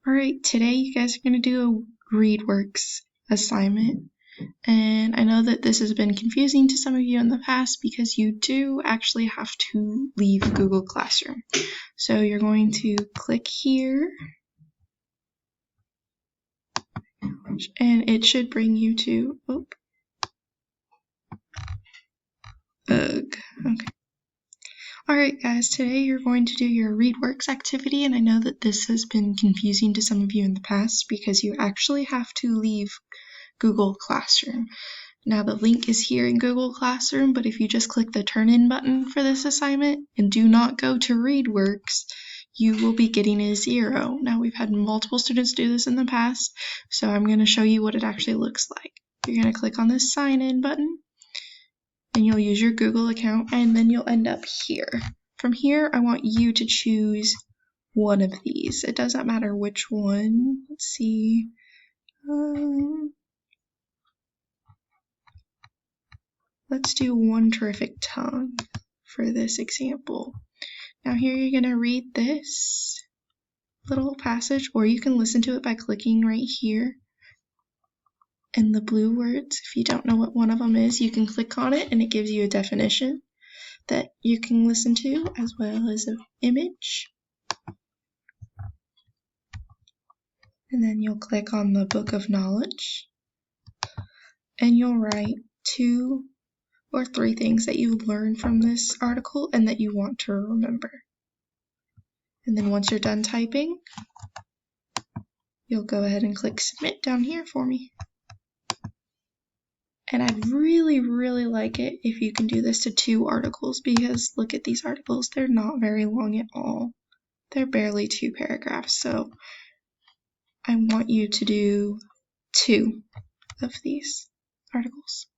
Alright, today you guys are going to do a ReadWorks assignment, and I know that this has been confusing to some of you in the past because you do actually have to leave Google Classroom. So you're going to click here, and it should bring you to, okay. Alright guys, today you're going to do your ReadWorks activity, and I know that this has been confusing to some of you in the past because you actually have to leave Google Classroom. Now the link is here in Google Classroom, but if you just click the turn in button for this assignment and do not go to ReadWorks, you will be getting a 0. Now we've had multiple students do this in the past, so I'm going to show you what it actually looks like. You're going to click on this sign in button, and you'll use your Google account, and then you'll end up here. From here, I want you to choose one of these. It doesn't matter which one. Let's see. Let's do One Terrific Tongue for this example. Now here you're going to read this little passage, or you can listen to it by clicking right here in the blue words. If you don't know what one of them is, you can click on it and it gives you a definition that you can listen to as well as an image. And then you'll click on the Book of Knowledge and you'll write 2 or 3 things that you learned from this article and that you want to remember. And then once you're done typing, you'll go ahead and click submit down here for me. And I'd really like it if you can do this to 2 articles, because look at these articles, they're not very long at all. They're barely 2 paragraphs, so I want you to do 2 of these articles.